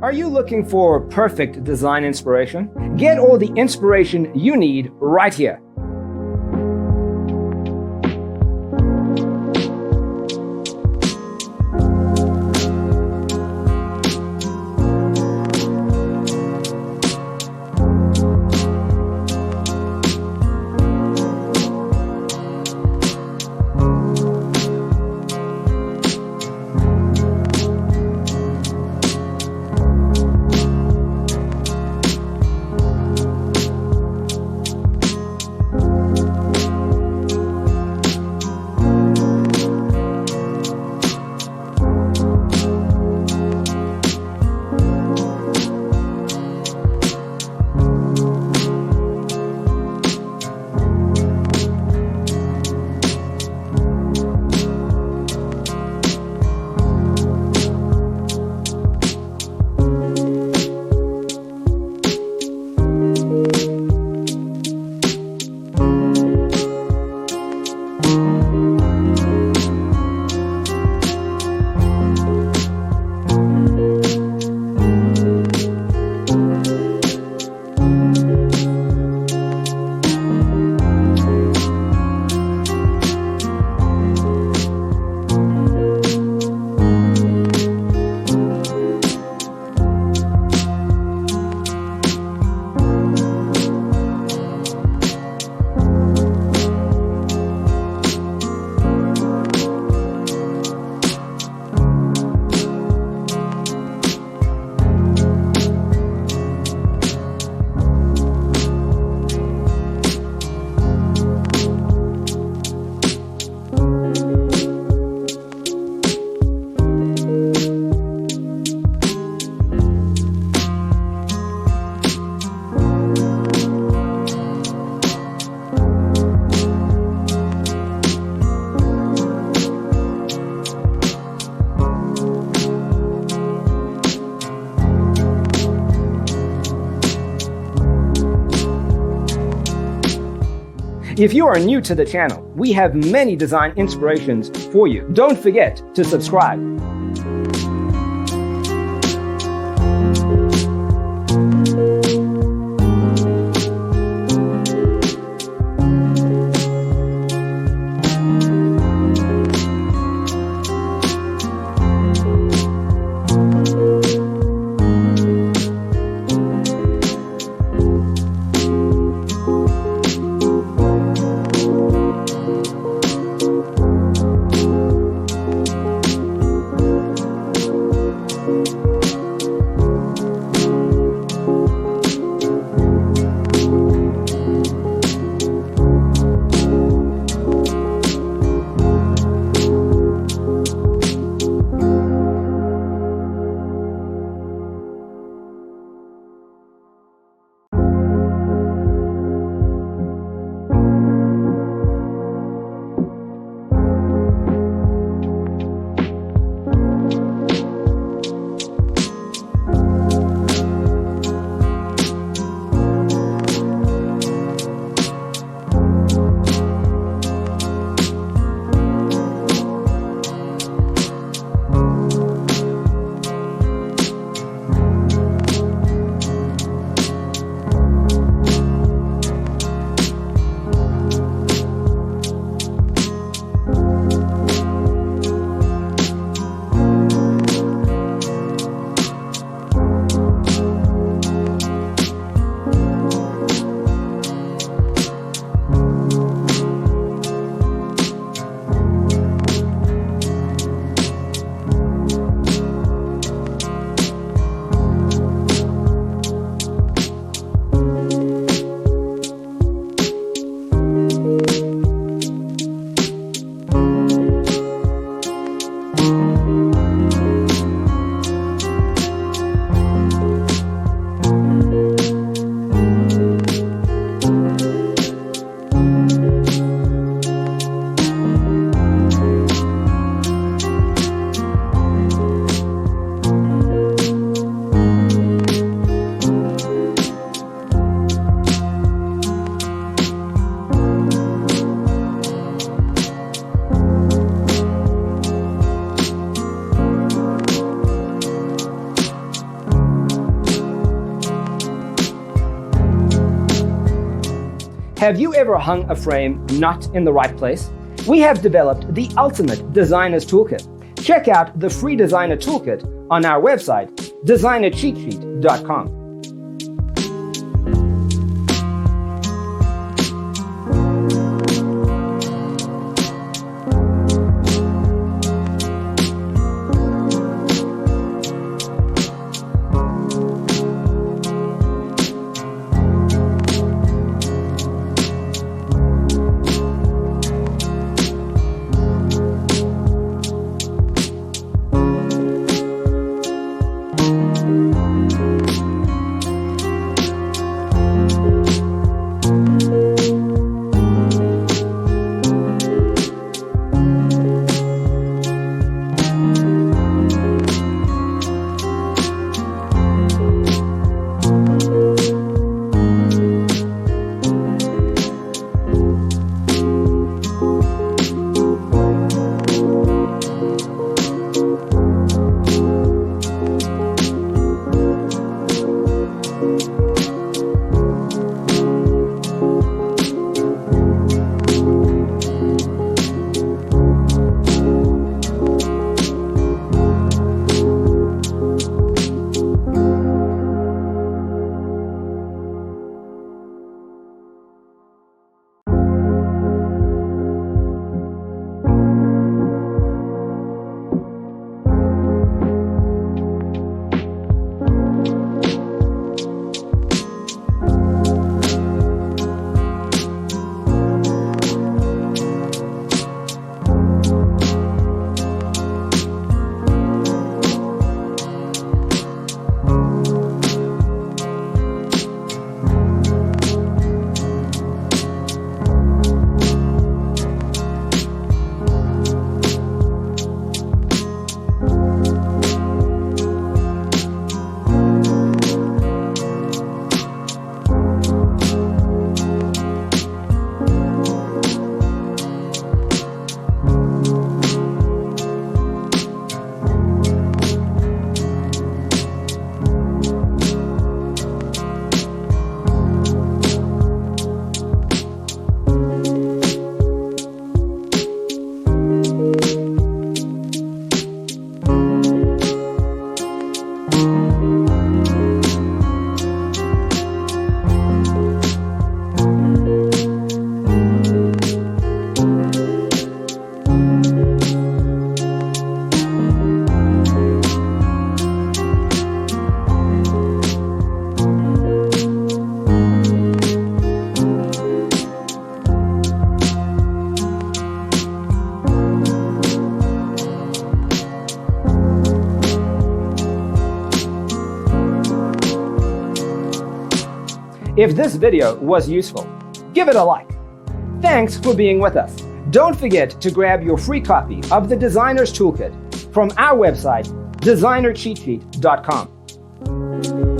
Are you looking for perfect design inspiration? Get all the inspiration you need right here. If you are new to the channel, we have many design inspirations for you. Don't forget to subscribe. Have you ever hung a frame not in the right place? We have developed the ultimate designer's toolkit. Check out the free designer toolkit on our website, designercheatsheet.com. If this video was useful, give it a like. Thanks for being with us. Don't forget to grab your free copy of the Designer's Toolkit from our website, designercheatsheet.com.